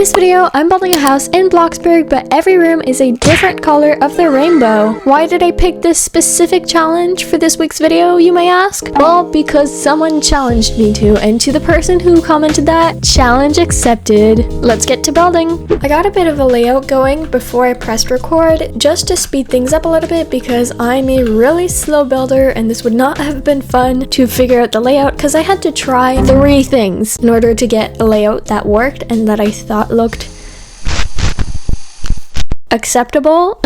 this video, I'm building a house in Bloxburg, but every room is a different color of the rainbow. Why did I pick this specific challenge for this week's video, you may ask? Well, because someone challenged me to, and to the person who commented that, challenge accepted. Let's get to building. I got a bit of a layout going before I pressed record, just to speed things up a little bit because I'm a really slow builder and this would not have been fun to figure out the layout because I had to try 3 things in order to get a layout that worked and that I thought looked acceptable.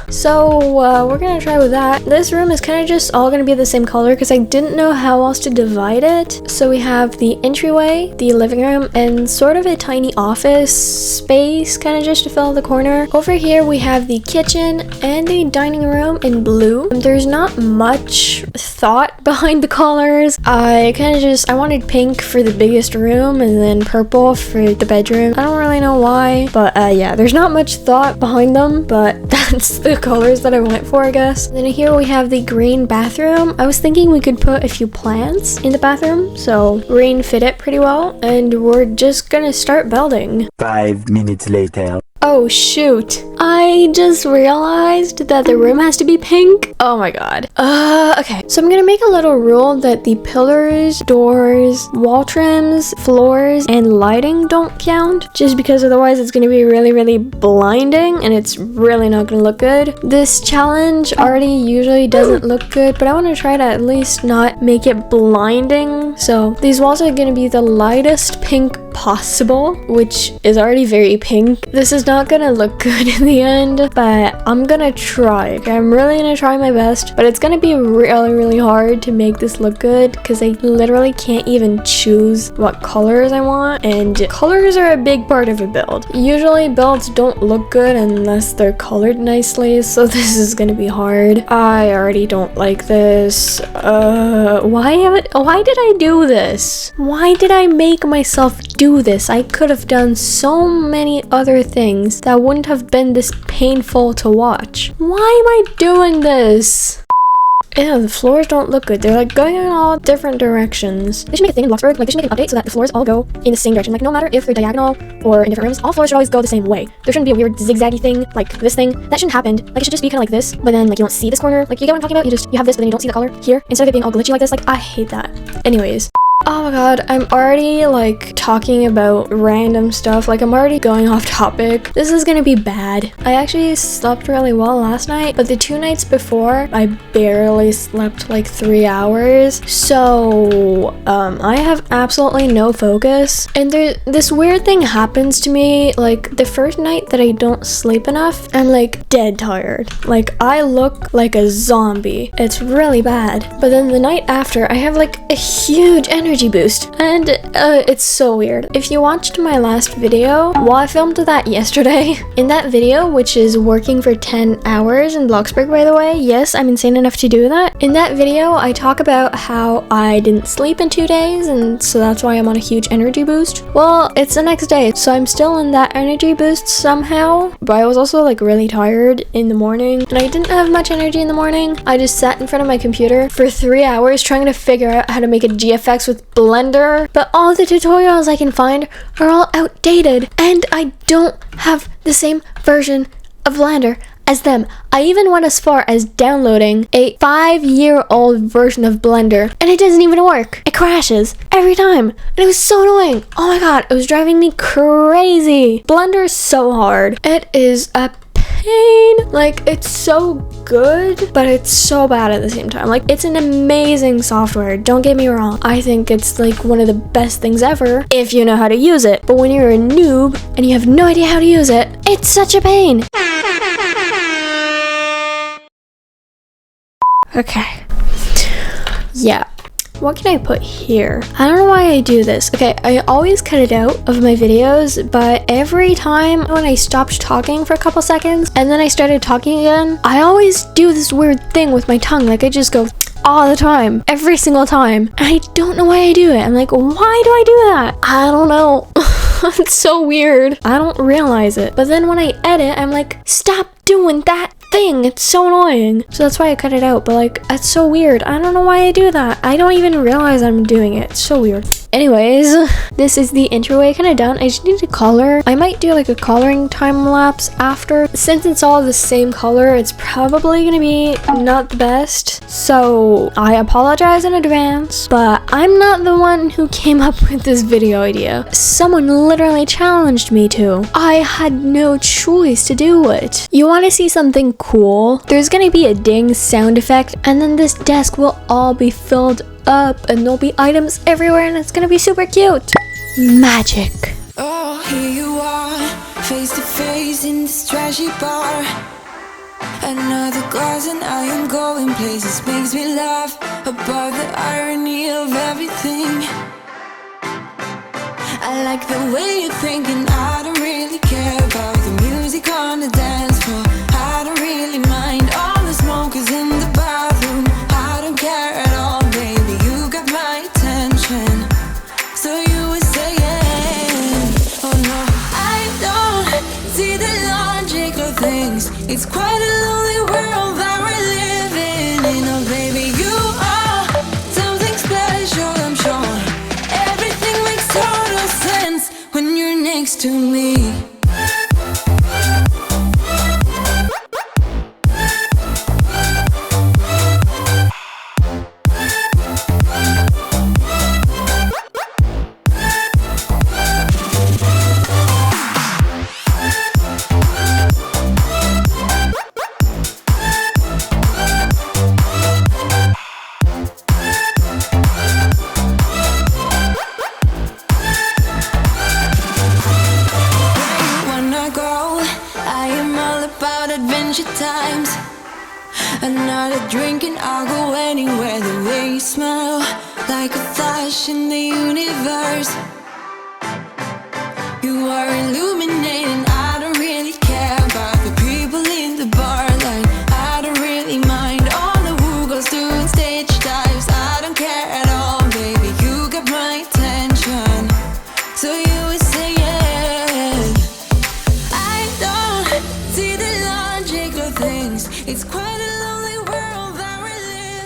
So we're gonna try with that. This room is kind of just all gonna be the same color because I didn't know how else to divide it. So we have the entryway, the living room, and sort of a tiny office space kind of just to fill the corner. Over here we have the kitchen and the dining room in blue. There's not much thought behind the colors. I wanted pink for the biggest room and then purple for the bedroom. I don't really know why, but yeah, there's not much thought behind them, but that's the colors that I went for, I guess. And then here we have the green bathroom. I was thinking we could put a few plants in the bathroom, so green fit it pretty well, and we're just gonna start building. 5 minutes later. Oh shoot, I just realized that the room has to be pink. Oh my god. Okay, so I'm gonna make a little rule that the pillars, doors, wall trims, floors, and lighting don't count, just because otherwise it's gonna be really blinding and it's really not gonna look good. This challenge already usually doesn't look good, but I want to try to at least not make it blinding. So these walls are gonna be the lightest pink possible, which is already very pink. This is not gonna look good in the end, but I'm gonna try. Okay, I'm really gonna try my best, but it's gonna be really hard to make this look good because I literally can't even choose what colors I want, and colors are a big part of a build. Usually builds don't look good unless they're colored nicely, so this is gonna be hard. I already don't like this. Why did I do this? Why did I make myself do this? I could have done so many other things that wouldn't have been this painful to watch. Why am I doing this? Ew, the floors don't look good. They're like going in all different directions. They should make a thing in Bloxburg, like they should make an update so that the floors all go in the same direction. Like no matter if they're diagonal or in different rooms, all floors should always go the same way. There shouldn't be a weird zigzaggy thing like this thing. That shouldn't happen. Like it should just be kind of like this, but then like you don't see this corner. Like you get what I'm talking about? You have this, but then you don't see the color here instead of it being all glitchy like this. Like I hate that. Anyways. Oh my god, I'm already like talking about random stuff, like I'm already going off topic. This is gonna be bad. I actually slept really well last night, but the 2 nights before, I barely slept like 3 hours. So, I have absolutely no focus. And this weird thing happens to me, like the first night that I don't sleep enough, I'm like dead tired. Like I look like a zombie. It's really bad. But then the night after, I have like a huge energy boost, and it's so weird. If you watched my last video, well, I filmed that yesterday. In that video, which is working for 10 hours in Bloxburg, by the way, yes, I'm insane enough to do that. In that video, I talk about how I didn't sleep in 2 days, and so that's why I'm on a huge energy boost. Well, it's the next day, so I'm still in that energy boost somehow, but I was also like really tired in the morning, and I didn't have much energy in the morning. I just sat in front of my computer for 3 hours trying to figure out how to make a GFX with Blender, but all the tutorials I can find are all outdated, and I don't have the same version of Blender as them. I even went as far as downloading a 5-year-old version of Blender, and it doesn't even work. It crashes every time, and it was so annoying. Oh my god, it was driving me crazy. Blender is so hard. It is a pain. Like it's so good, but it's so bad at the same time. Like it's an amazing software, don't get me wrong. I think it's like one of the best things ever if you know how to use it, but when you're a noob and you have no idea how to use it, it's such a pain. Okay, yeah, what can I put here? I don't know why I do this. Okay, I always cut it out of my videos, but every time when I stopped talking for a couple seconds and then I started talking again, I always do this weird thing with my tongue. Like I just go all the time, every single time. And I don't know why I do it. I'm like, why do I do that? I don't know. It's so weird. I don't realize it. But then when I edit, I'm like, stop doing that thing. It's so annoying. So that's why I cut it out. But like, it's so weird. I don't know why I do that. I don't even realize I'm doing it. It's so weird. Anyways, this is the intro way kind of done. I just need to color. I might do like a coloring time lapse after. Since it's all the same color, it's probably gonna be not the best. So I apologize in advance, but I'm not the one who came up with this video idea. Someone literally challenged me to. I had no choice to do it. You want to see something cool? There's gonna be a ding sound effect, and then this desk will all be filled up and there'll be items everywhere and it's gonna be super cute. Magic. Oh, here you are, face to face in this trashy bar. Another glass and I am going places. Makes me laugh about the irony of everything. I like the way you're thinking. I don't really care about the music on the dance floor. I don't really mind all the smokers in the bathroom. I don't care at all, baby. You got my attention. So you were saying, oh no, I don't see the logic of things. It's quite a lonely world that we're living in. Oh baby, you are something special, I'm sure. Everything makes total sense when you're next to me. Times another drink and I'll go anywhere. The way you smell, like a flash in the universe. You are illuminating. I don't really care about the people in the bar line. I don't really mind all the who goes doing stage dives. I don't care at all, baby. You got my attention. So you were saying, I don't see the logic of things. It's quite a lonely world that we're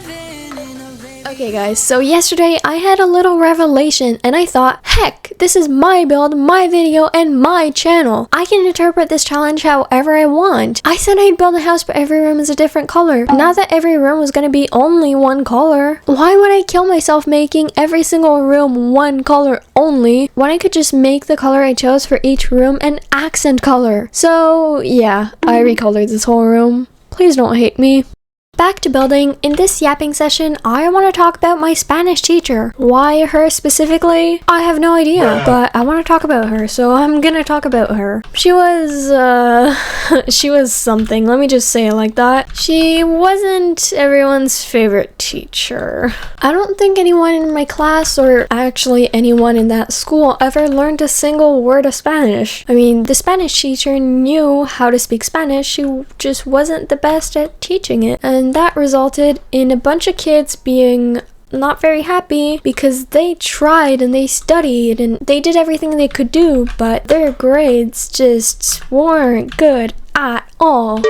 living in. Oh, baby. Okay guys, so yesterday I had a little revelation and I thought, heck, this is my build, my video, and my channel. I can interpret this challenge however I want. I said I'd build a house but every room is a different color. Not that every room was gonna be only one color. Why would I kill myself making every single room one color only when I could just make the color I chose for each room an accent color? So yeah, I recolored this whole room. Please don't hate me. Back to building. In this yapping session, I want to talk about my Spanish teacher. Why her specifically? I have no idea, but I want to talk about her, so I'm gonna talk about her. She was, she was something, let me just say it like that. She wasn't everyone's favorite teacher. I don't think anyone in my class, or actually anyone in that school, ever learned a single word of Spanish. I mean, the Spanish teacher knew how to speak Spanish, she just wasn't the best at teaching it. And that resulted in a bunch of kids being not very happy because they tried and they studied and they did everything they could do, but their grades just weren't good at all.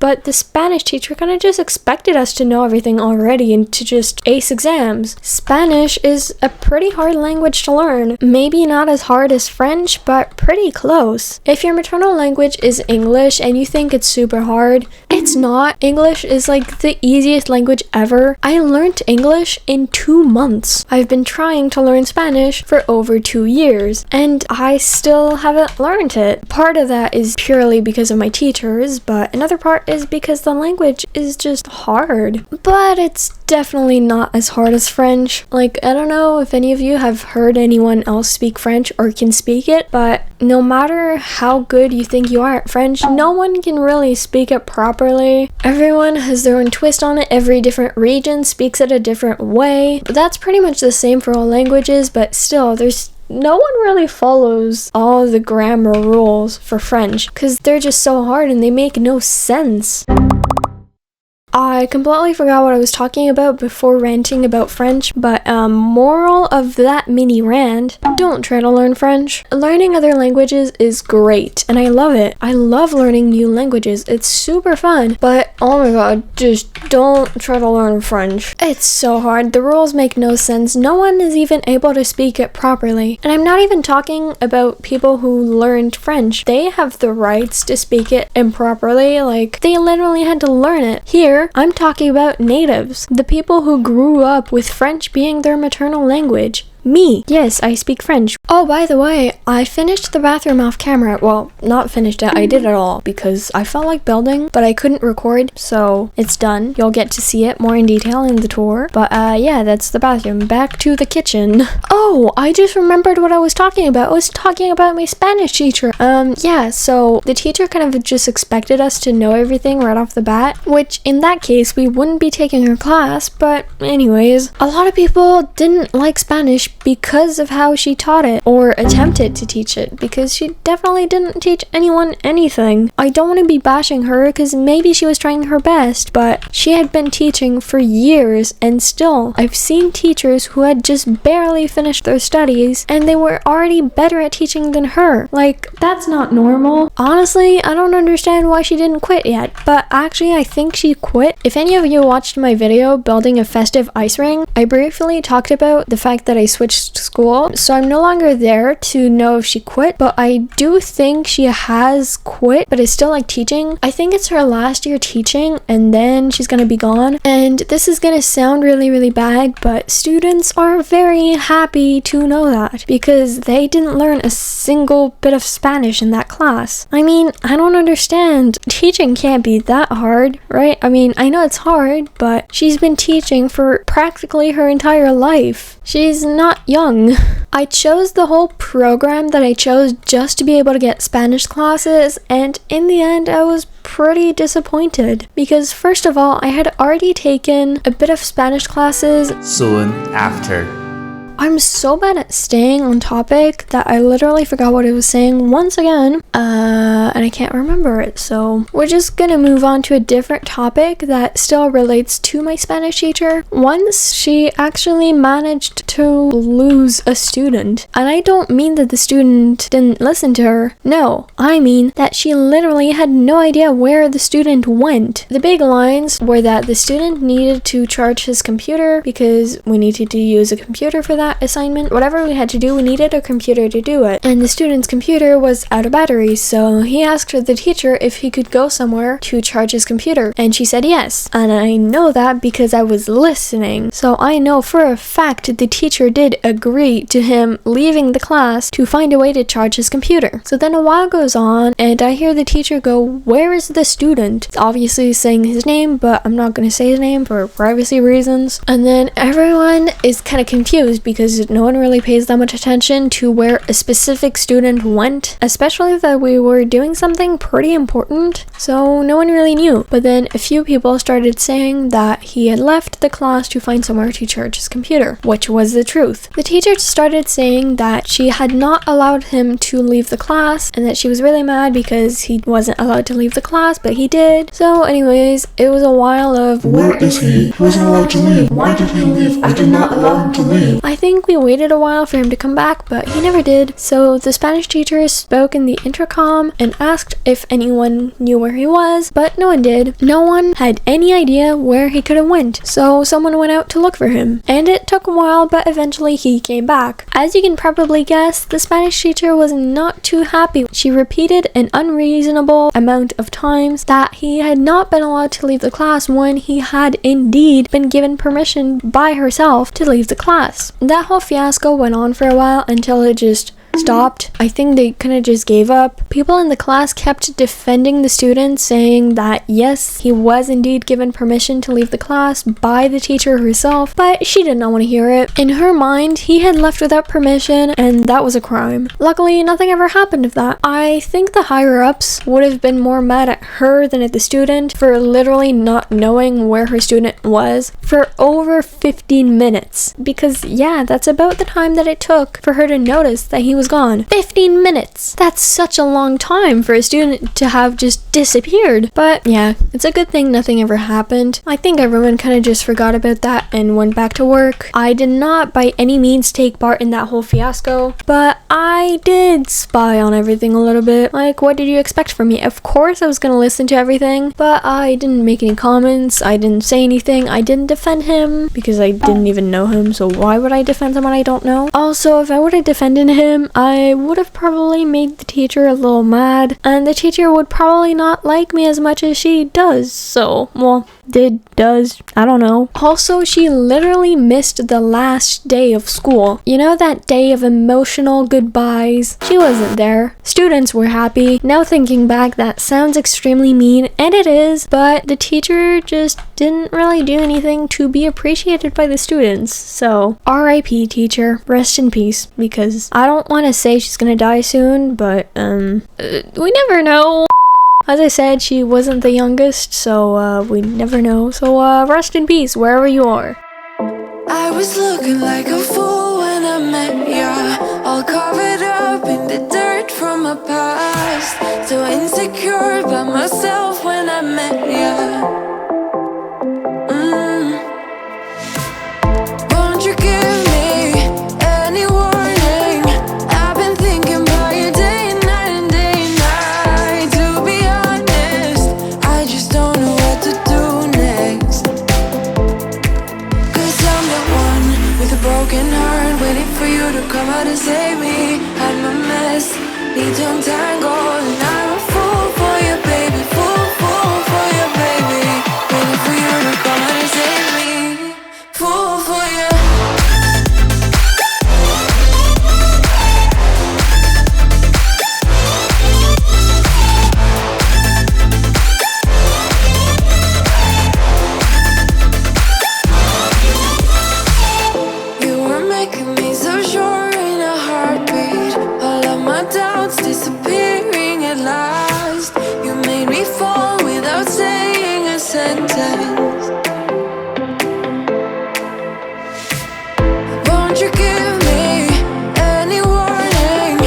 But the Spanish teacher kind of just expected us to know everything already and to just ace exams. Spanish is a pretty hard language to learn. Maybe not as hard as French, but pretty close. If your maternal language is English and you think it's super hard, it's not. English is like the easiest language ever. I learned English in 2 months. I've been trying to learn Spanish for over 2 years, and I still haven't learned it. Part of that is purely because of my teachers, but another part is because the language is just hard. But it's definitely not as hard as French. Like, I don't know if any of you have heard anyone else speak French or can speak it, but no matter how good you think you are at French, no one can really speak it properly. Everyone has their own twist on it. Every different region speaks it a different way. But that's pretty much the same for all languages, but still, no one really follows all the grammar rules for French because they're just so hard and they make no sense. I completely forgot what I was talking about before ranting about French, but moral of that mini rant, don't try to learn French. Learning other languages is great, and I love it. I love learning new languages. It's super fun, but oh my god, just don't try to learn French. It's so hard. The rules make no sense. No one is even able to speak it properly. And I'm not even talking about people who learned French. They have the rights to speak it improperly. Like, they literally had to learn it. Here, I'm talking about natives, the people who grew up with French being their maternal language. Me. Yes, I speak French. Oh, by the way, I finished the bathroom off camera. Well, not finished it, I did it all because I felt like building, but I couldn't record, so it's done. You'll get to see it more in detail in the tour. But yeah, that's the bathroom. Back to the kitchen. Oh, I just remembered what I was talking about. I was talking about my Spanish teacher. Yeah, so the teacher kind of just expected us to know everything right off the bat, which in that case, we wouldn't be taking her class, but anyways, a lot of people didn't like Spanish because of how she taught it, or attempted to teach it, because she definitely didn't teach anyone anything. I don't want to be bashing her because maybe she was trying her best, but she had been teaching for years, and still, I've seen teachers who had just barely finished their studies and they were already better at teaching than her. Like, that's not normal. Honestly, I don't understand why she didn't quit yet, but actually I think she quit. If any of you watched my video building a festive ice ring, I briefly talked about the fact that I switched school, so I'm no longer there to know if she quit, but I do think she has quit but is still like teaching. I think it's her last year teaching and then she's gonna be gone, and this is gonna sound really bad, but students are very happy to know that because they didn't learn a single bit of Spanish in that class. I mean, I don't understand. Teaching can't be that hard, right? I mean, I know it's hard, but she's been teaching for practically her entire life. She's not young. I chose the whole program that I chose just to be able to get Spanish classes, and in the end I was pretty disappointed because first of all, I had already taken a bit of Spanish classes soon after. I'm so bad at staying on topic that I literally forgot what I was saying once again, and I can't remember it, so we're just gonna move on to a different topic that still relates to my Spanish teacher. Once she actually managed to lose a student, and I don't mean that the student didn't listen to her, no, I mean that she literally had no idea where the student went. The big lines were that the student needed to charge his computer because we needed to use a computer for that assignment. Whatever we had to do, we needed a computer to do it, and the student's computer was out of battery, so he asked the teacher if he could go somewhere to charge his computer, and she said yes, and I know that because I was listening, so I know for a fact the teacher did agree to him leaving the class to find a way to charge his computer. So then a while goes on and I hear the teacher go, "Where is the student?" It's obviously saying his name, but I'm not going to say his name for privacy reasons. And then everyone is kind of confused because no one really pays that much attention to where a specific student went, especially that we were doing something pretty important, so no one really knew. But then a few people started saying that he had left the class to find somewhere to charge his computer, which was the truth. The teacher started saying that she had not allowed him to leave the class and that she was really mad because he wasn't allowed to leave the class, but he did. So anyways, it was a while of, where is he? He wasn't allowed to leave. Why did he leave? I did not allow him to leave. I think we waited a while for him to come back, but he never did. So the Spanish teacher spoke in the intercom and asked if anyone knew where he was, but no one did. No one had any idea where he could have went. So someone went out to look for him, and it took a while, but eventually he came back. As you can probably guess, the Spanish teacher was not too happy. She repeated an unreasonable amount of times that he had not been allowed to leave the class when he had indeed been given permission by herself to leave the class. That whole fiasco went on for a while until it just stopped. I think they kind of just gave up. People in the class kept defending the student, saying that yes, he was indeed given permission to leave the class by the teacher herself, but she did not want to hear it. In her mind, he had left without permission and that was a crime. Luckily, nothing ever happened of that. I think the higher ups would have been more mad at her than at the student for literally not knowing where her student was for over 15 minutes. Because yeah, that's about the time that it took for her to notice that he was was gone. 15 minutes! That's such a long time for a student to have just disappeared. But yeah, it's a good thing nothing ever happened. I think everyone kind of just forgot about that and went back to work. I did not by any means take part in that whole fiasco, but I did spy on everything a little bit. Like, what did you expect from me? Of course I was gonna listen to everything, but I didn't make any comments. I didn't say anything. I didn't defend him because I didn't even know him, so why would I defend someone I don't know? Also, if I would have defended him, I would have probably made the teacher a little mad, and the teacher would probably not like me as much as she does. So, well, does, I don't know. Also, she literally missed the last day of school. You know, that day of emotional goodbyes? She wasn't there. Students were happy. Now thinking back, that sounds extremely mean, and it is, but the teacher just didn't really do anything to be appreciated by the students. So, RIP teacher, rest in peace, because I don't want to say she's gonna die soon, but we never know. As I said, she wasn't the youngest, so we never know. So rest in peace, wherever you are. I was looking like a fool when I met ya, all covered up in the dirt from my past. So insecure by myself when I met ya. Won't you give me any warning? I've been thinking about you day and night and day and night. To be honest, I just don't know what to do next. Cause I'm the one with a broken heart, waiting for you to come out and save me. I'm a mess, need to untangle, and I'm a fool for you, baby. Fool for you, baby. Waiting for you to come out and save me. Fool for you. You were making me so sure in a heartbeat. All of my doubts disappearing at last. You made me fall without saying a sentence. Won't you give me any warning?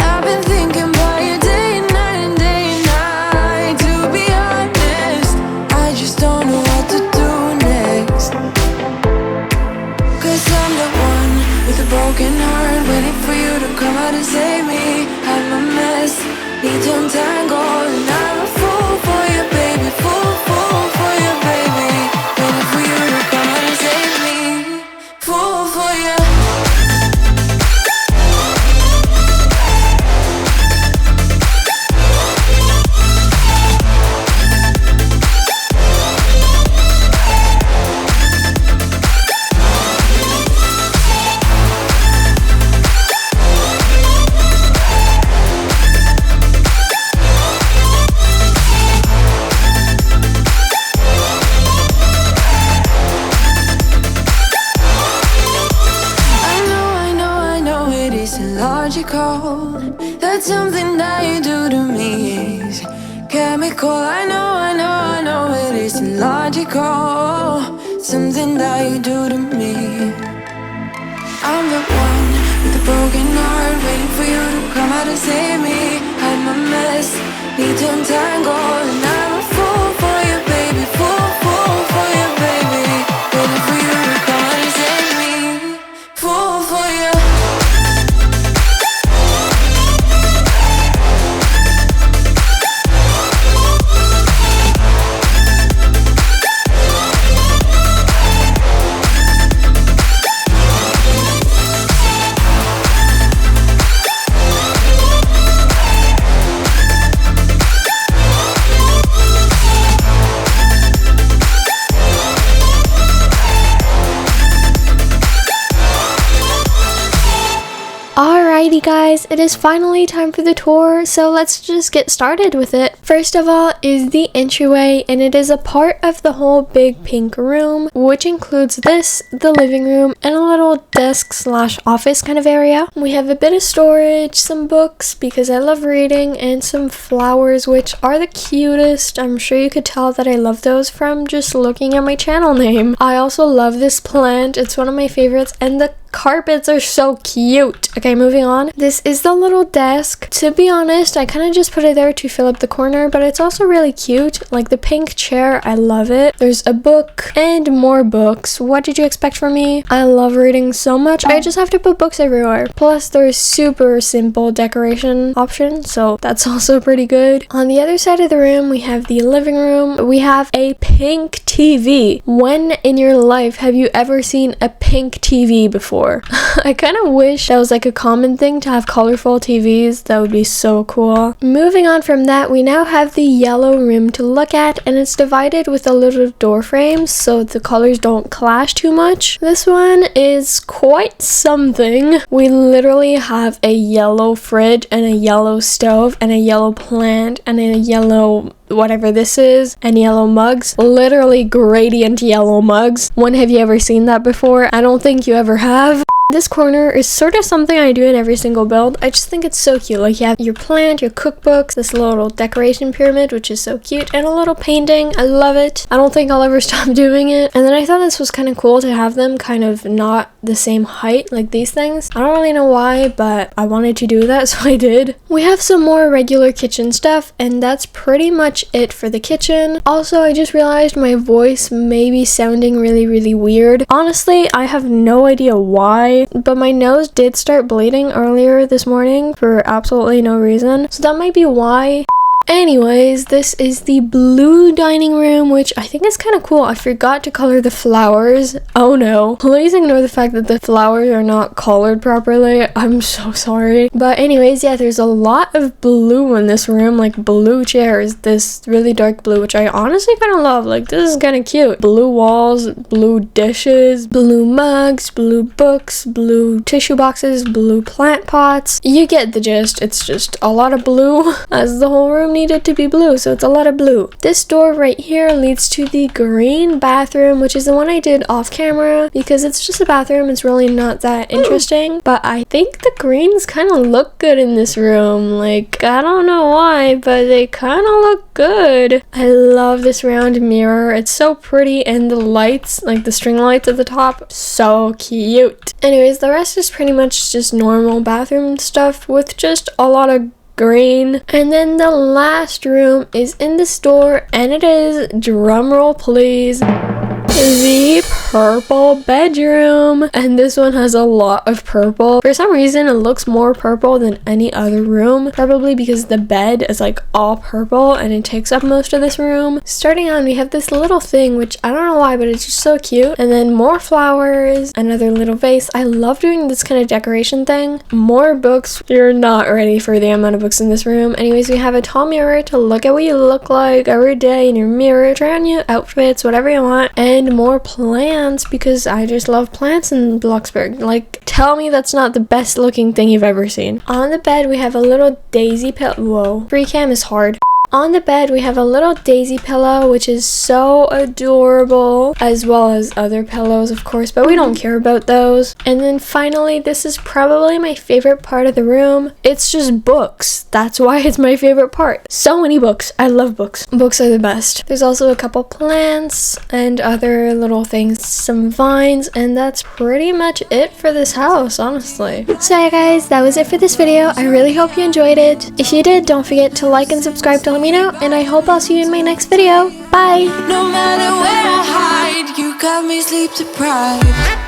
I've been thinking about you day and night and day and night. To be honest, I just don't know what to do next. Cause I'm the one with a broken heart, waiting for you to come out and save me. I'm a mess, need to untangle, and I'm a fool for you, baby. Fool for you, baby. Waiting for you to come out and save me. Fool for you. I know it isn't logical. That's something that you do to me is chemical. I know it isn't logical. Something that you do to me. I'm the one with a broken heart, waiting for you to come out and save me. I'm a mess, need to untangle, and I'm a fool for you, baby. Fool for you, baby. Waiting for you to come out and save me. Fool for you. Alrighty guys, it is finally time for the tour, so let's just get started with it. First of all is the entryway, and it is a part of the whole big pink room, which includes this, the living room, and a little desk slash office kind of area. We have a bit of storage, some books because I love reading, and some flowers which are the cutest. I'm sure you could tell that I love those from just looking at my channel name. I also love this plant, it's one of my favorites, and the carpets are so cute. Okay, moving on. This is the little desk. To be honest, I kind of just put it there to fill up the corner, but it's also really cute. Like the pink chair, I love it. There's a book and more books. What did you expect from me? I love reading so much. I just have to put books everywhere. Plus, there's super simple decoration options, so that's also pretty good. On the other side of the room, we have the living room. We have a pink TV. When in your life have you ever seen a pink TV before? I kind of wish that was like a common thing to have colorful TVs. That would be so cool. Moving on from that, we now have the yellow room to look at, and it's divided with a little door frames so the colors don't clash too much. This one is quite something. We literally have a yellow fridge and a yellow stove and a yellow plant and a yellow whatever this is, and yellow mugs. Literally gradient yellow mugs. When have you ever seen that before? I don't think you ever have. This corner is sort of something I do in every single build. I just think it's so cute. Like you have your plant, your cookbooks, this little decoration pyramid, which is so cute, and a little painting. I love it. I don't think I'll ever stop doing it. And then I thought this was kind of cool to have them kind of not the same height like these things. I don't really know why, but I wanted to do that, so I did. We have some more regular kitchen stuff, and that's pretty much it for the kitchen. Also, I just realized my voice may be sounding really weird. Honestly, I have no idea why, but my nose did start bleeding earlier this morning for absolutely no reason, so that might be why. Anyways, this is the blue dining room, which I think is kind of cool. I forgot to color the flowers. Oh no. Please ignore the fact that the flowers are not colored properly. I'm so sorry. But anyways, yeah, there's a lot of blue in this room, like blue chairs, this really dark blue, which I honestly kind of love. Like, this is kind of cute. Blue walls, blue dishes, blue mugs, blue books, blue tissue boxes, blue plant pots. You get the gist. It's just a lot of blue, as the whole room needed to be blue, so it's a lot of blue. This door right here leads to the green bathroom, which is the one I did off camera because it's just a bathroom. It's really not that interesting, but I think the greens kind of look good in this room. Like, I don't know why, but they kind of look good. I love this round mirror. It's so pretty, and the lights, like the string lights at the top, so cute. Anyways, the rest is pretty much just normal bathroom stuff with just a lot of green. And then the last room is in the store, and it is, drumroll please, the purple bedroom. And this one has a lot of purple. For some reason, it looks more purple than any other room, probably because the bed is like all purple and it takes up most of this room. Starting on, we have this little thing, which I don't know why, but it's just so cute. And then more flowers, another little vase. I love doing this kind of decoration thing. More books. You're not ready for the amount of books in this room. Anyways, we have a tall mirror to look at what you look like every day in your mirror, try on your outfits, whatever you want. And more plants, because I just love plants in Bloxburg. Like, tell me that's not the best looking thing you've ever seen. On the bed, we have a little daisy pillow. Whoa, free cam is hard. On the bed, we have a little daisy pillow, which is so adorable, as well as other pillows, of course, but we don't care about those. And then finally, this is probably my favorite part of the room. It's just books. That's why it's my favorite part. So many books. I love books. Books are the best. There's also a couple plants and other little things, some vines, and that's pretty much it for this house, honestly. So yeah, guys, that was it for this video. I really hope you enjoyed it. If you did, don't forget to like and subscribe to let me know, and I hope I'll see you in my next video. Bye! No matter where I hide, you got me sleep deprived.